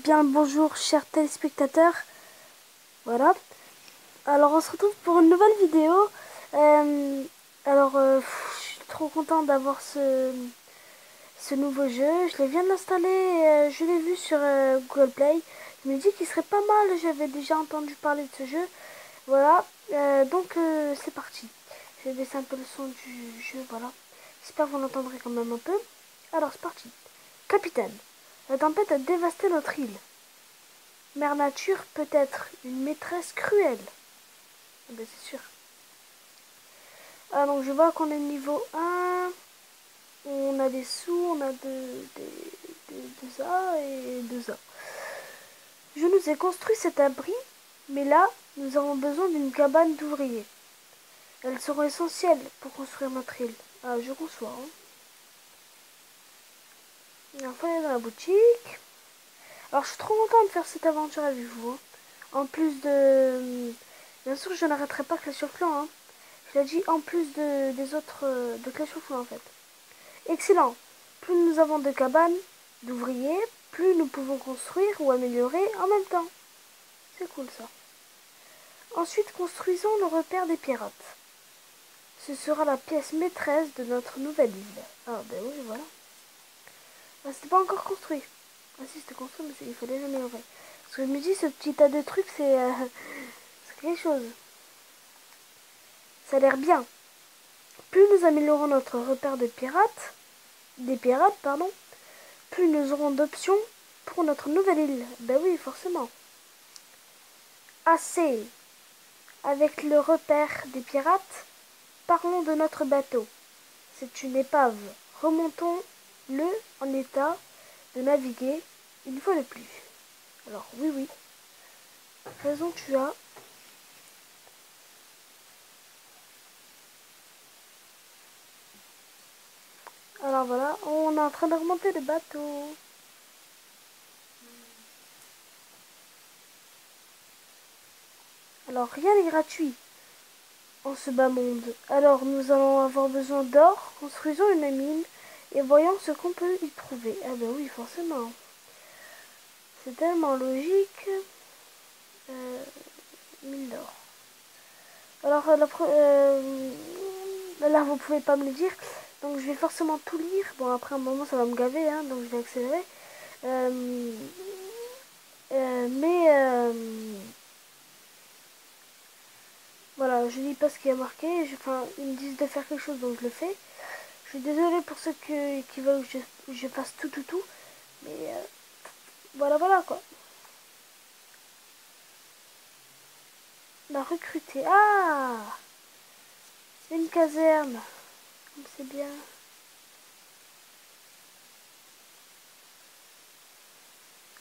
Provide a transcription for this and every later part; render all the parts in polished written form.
Bien le bonjour chers téléspectateurs. Voilà. Alors on se retrouve pour une nouvelle vidéo. Je suis trop content d'avoir ce nouveau jeu. Je viens de l'installer, je l'ai vu sur Google Play. Je me dis qu'il serait pas mal, j'avais déjà entendu parler de ce jeu. Voilà, c'est parti. Je vais baisser un peu le son du jeu, voilà. J'espère que vous l'entendrez quand même un peu. Alors c'est parti. Capitaine, la tempête a dévasté notre île. Mère Nature peut être une maîtresse cruelle. Ah ben c'est sûr. Ah donc je vois qu'on est niveau 1. On a des sous, on a deux A et deux A. Je nous ai construit cet abri, mais là, nous avons besoin d'une cabane d'ouvriers. Elles seront essentielles pour construire notre île. Ah, je conçois. Hein. Et enfin, il y a dans la boutique. Alors, je suis trop contente de faire cette aventure avec vous. Hein. En plus de... Bien sûr, je n'arrêterai pas Clash of Clans. Hein. Je l'ai dit en plus des autres de Clash of Clans en fait. Excellent. Plus nous avons de cabanes, d'ouvriers, plus nous pouvons construire ou améliorer en même temps. C'est cool ça. Ensuite, construisons le repère des pirates. Ce sera la pièce maîtresse de notre nouvelle île. Ah ben oui, voilà. Ah, c'était pas encore construit. Ah si, c'était construit, mais il fallait l'améliorer. Parce que je me dis, ce petit tas de trucs, c'est quelque chose. Ça a l'air bien. Plus nous améliorons notre repère des pirates, plus nous aurons d'options pour notre nouvelle île. Ben oui, forcément. Assez. Avec le repère des pirates, parlons de notre bateau. C'est une épave. Remontons-le en état de naviguer une fois de plus. Alors, oui, oui. Raison tu as. Alors voilà, on est en train de remonter le bateau. Alors, rien n'est gratuit en ce bas monde. Alors, nous allons avoir besoin d'or. Construisons une mine et voyons ce qu'on peut y trouver. Ah ben oui, forcément. C'est tellement logique. Mine d'or. Alors, là, vous pouvez pas me le dire. Donc, je vais forcément tout lire. Bon, après un moment, ça va me gaver, hein, donc je vais accélérer. Euh, mais voilà, je lis pas ce qui a marqué. Enfin, ils me disent de faire quelque chose, donc je le fais. Je suis désolée pour ceux qui veulent que je fasse tout. Mais voilà quoi. La recruter. Ah, c'est une caserne. C'est bien.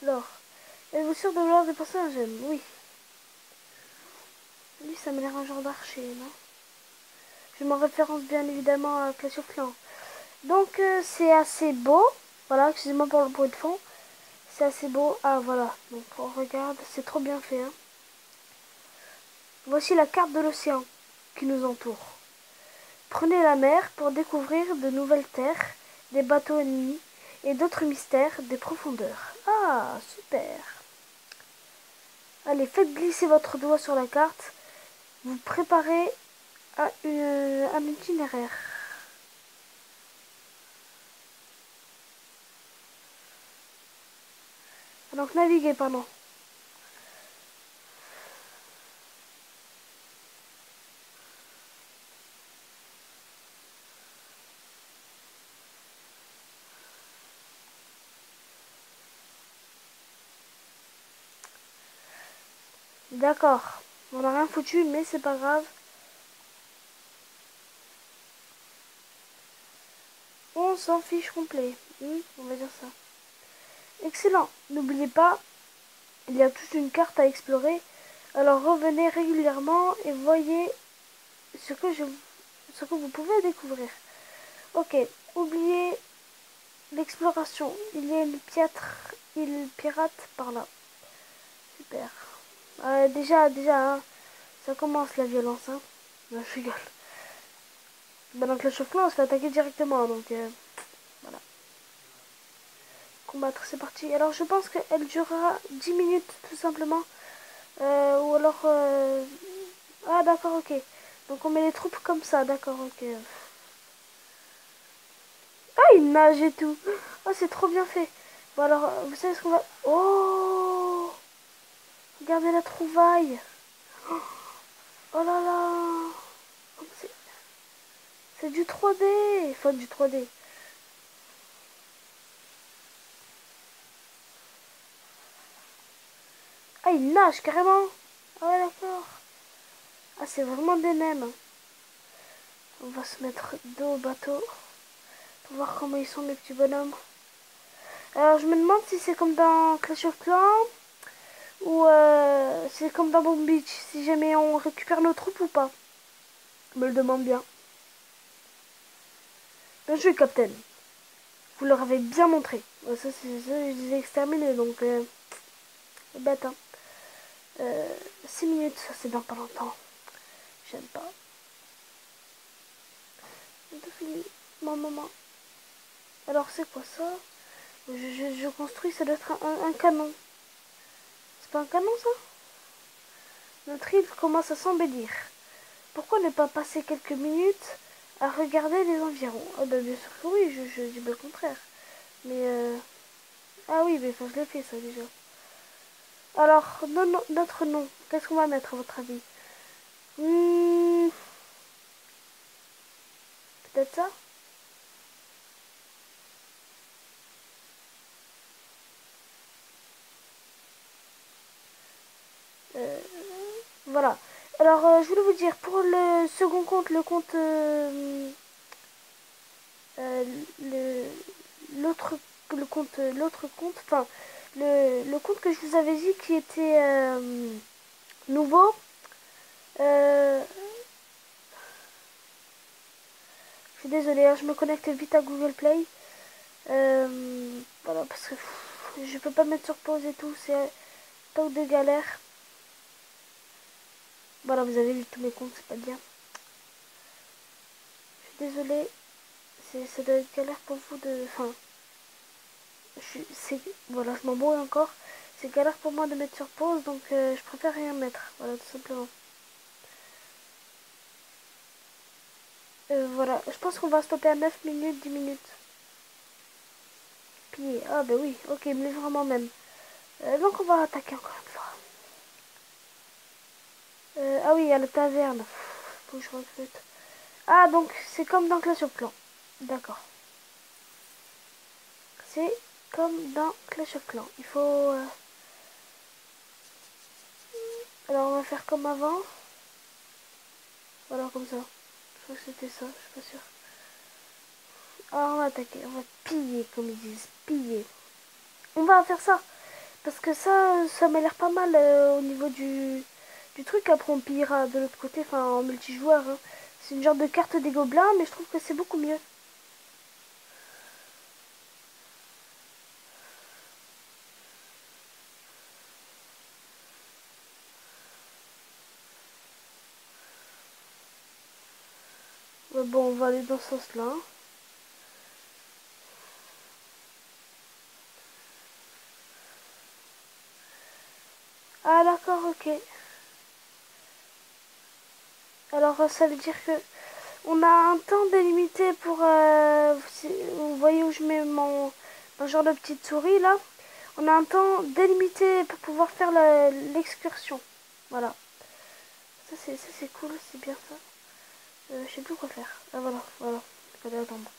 Alors, êtes-vous sûr de vouloir dépenser un gemme? Oui. Lui, ça m'a l'air un genre d'archer, non? Je m'en référence bien évidemment à Clash of Clans. Donc, c'est assez beau. Voilà, excusez-moi pour le bruit de fond. C'est assez beau. Ah, voilà. Donc, on regarde. C'est trop bien fait, hein. Voici la carte de l'océan qui nous entoure. Prenez la mer pour découvrir de nouvelles terres, des bateaux ennemis et d'autres mystères des profondeurs. Ah, super. Allez, faites glisser votre doigt sur la carte. Vous préparez un itinéraire. Donc, naviguez, pardon. D'accord. On n'a rien foutu, mais c'est pas grave. On s'en fiche complet. On va dire ça. Excellent. N'oubliez pas, il y a toute une carte à explorer. Alors revenez régulièrement et voyez ce que vous pouvez découvrir. Ok, oubliez l'exploration. Il y a une île pirate par là. Super. Déjà, hein, ça commence la violence. Hein. Non, je rigole. Bah, donc le chauffe-clan, on se fait attaquer directement. Donc voilà. combattre. C'est parti. Alors je pense qu'elle durera 10 minutes tout simplement. Ou alors... Ah d'accord, ok. Donc on met les troupes comme ça, d'accord, ok. Ah, il nage et tout. Oh, c'est trop bien fait. Bon alors, vous savez ce qu'on va... Oh, regardez la trouvaille. Oh là là. C'est c'est du 3D. Enfin, du 3D. Ah, il nage carrément. Ah ouais, d'accord. Ah, c'est vraiment des nems. On va se mettre dos au bateau pour voir comment ils sont mes petits bonhommes. Alors, je me demande si c'est comme dans Clash of Clans ou c'est comme dans Bomb Beach. Si jamais on récupère nos troupes ou pas. Je me le demande bien. Bien joué, Captain. Vous leur avez bien montré. Ouais, ça, c'est ça, je les ai exterminés, donc... bête, hein. 6 minutes, ça c'est dans pas longtemps. J'aime pas. C'est tout fini. Mon maman. Alors, c'est quoi ça? Je construis, ça doit être un canon. C'est pas un canon, ça? Notre île commence à s'embellir. Pourquoi ne pas passer quelques minutes à regarder les environs? Ah bah bien sûr que oui, je dis pas le contraire. Mais ah oui, mais enfin, je l'ai fait ça déjà. Alors, notre nom, qu'est-ce qu'on va mettre à votre avis? Peut-être ça. Euh, voilà. Alors, je voulais vous dire, pour le second compte, le compte... euh, le l'autre l'autre compte, enfin, le compte que je vous avais dit qui était nouveau. Euh, je suis désolée, hein, je me connecte vite à Google Play. Voilà, parce que je peux pas mettre sur pause et tout, c'est tant de galère. Voilà, vous avez vu tous mes comptes, c'est pas bien. Je suis désolée, ça doit être galère pour vous de... Enfin, voilà, je m'embrouille encore. C'est galère pour moi de mettre sur pause, donc je préfère rien mettre. Voilà, tout simplement. Voilà, je pense qu'on va stopper à 9 minutes, 10 minutes. Piller. Ah bah oui, ok, mais vraiment même. Donc on va attaquer encore une fois. Ah oui, il y a la taverne. Faut que je recrute. Ah, donc c'est comme dans Clash of Clans. D'accord. C'est comme dans Clash of Clans. Il faut... Alors on va faire comme avant. Voilà, comme ça. Je crois que c'était ça, je suis pas sûre. Alors on va attaquer, on va piller, comme ils disent. Piller. On va faire ça. Parce que ça m'a l'air pas mal au niveau du truc. Après, on pillera de l'autre côté, enfin en multijoueur. Hein. C'est une genre de carte des gobelins, mais je trouve que c'est beaucoup mieux. Bon, on va aller dans ce sens-là. Ah, d'accord, ok. Alors, ça veut dire que on a un temps délimité pour... vous voyez où je mets mon genre de petite souris, là. On a un temps délimité pour pouvoir faire l'excursion. Voilà. Ça, c'est cool, c'est bien ça. Je sais plus quoi faire. Ah, voilà, voilà. Fallait attendre.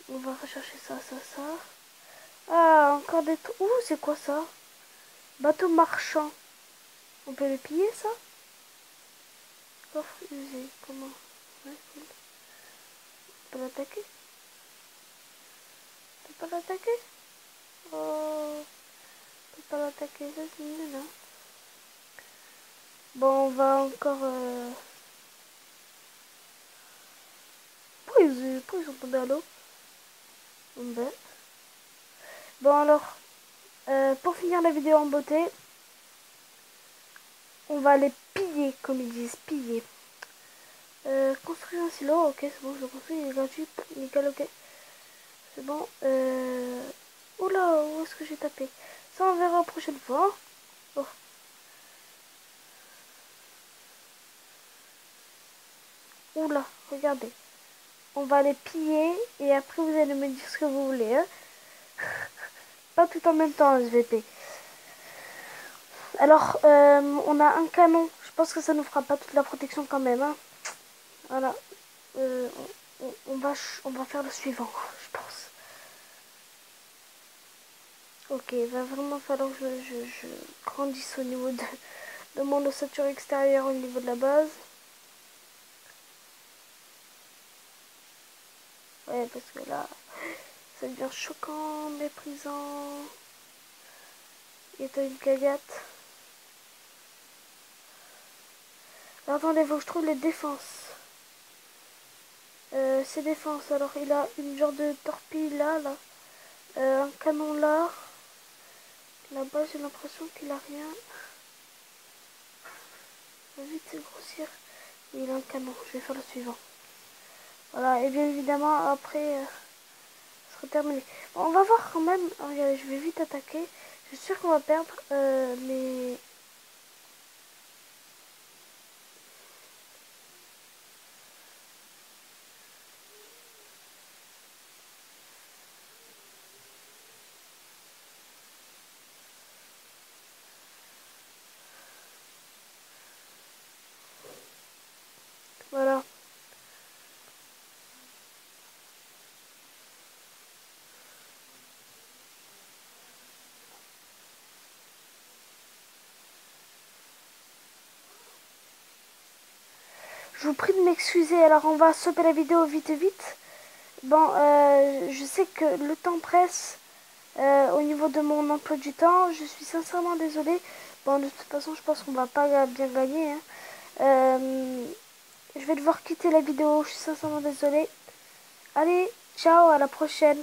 On va rechercher ça, ça, ça. Ah, encore des... Ouh, c'est quoi ça? Bateau marchand. On peut le piller, ça? Coffre usé. Comment? Ouais, cool. On peut l'attaquer? On peut pas l'attaquer? Oh, on peut pas l'attaquer, ça c'est nul, hein. Bon, on va encore... pourquoi ils sont tombés à l'eau? Ben. Bon, alors, pour finir la vidéo en beauté, on va les piller, comme ils disent, piller. Construire un silo, ok, c'est bon, je le construis, il est gratuit, nickel, ok. C'est bon. Ouh Oula, où est-ce que j'ai tapé? Ça, on verra la prochaine fois. Oh. Oula, regardez. On va les piller et après vous allez me dire ce que vous voulez. Hein. Pas tout en même temps, SVP. Alors, on a un canon. Je pense que ça nous fera pas toute la protection quand même. Hein. Voilà. On va faire le suivant, je pense. Ok, il va vraiment falloir que je grandisse au niveau de mon ossature extérieure au niveau de la base. Ouais, parce que là, ça devient choquant, méprisant. Et t'as une cagate. Attendez, faut que je trouve les défenses. Ses défenses. Alors, il a une genre de torpille là. Un canon là. Là-bas, j'ai l'impression qu'il a rien. Va vite grossir. Et il a un canon. Je vais faire le suivant. Voilà, et bien évidemment, après, ce sera terminé. Bon, on va voir quand même. Regardez, je vais vite attaquer. Je suis sûr qu'on va perdre, mais... Voilà. Je vous prie de m'excuser. Alors, on va stopper la vidéo vite vite. Bon, je sais que le temps presse au niveau de mon emploi du temps. Je suis sincèrement désolée. Bon, de toute façon, je pense qu'on va pas bien gagner. Hein. Je vais devoir quitter la vidéo. Je suis sincèrement désolée. Allez, ciao, à la prochaine.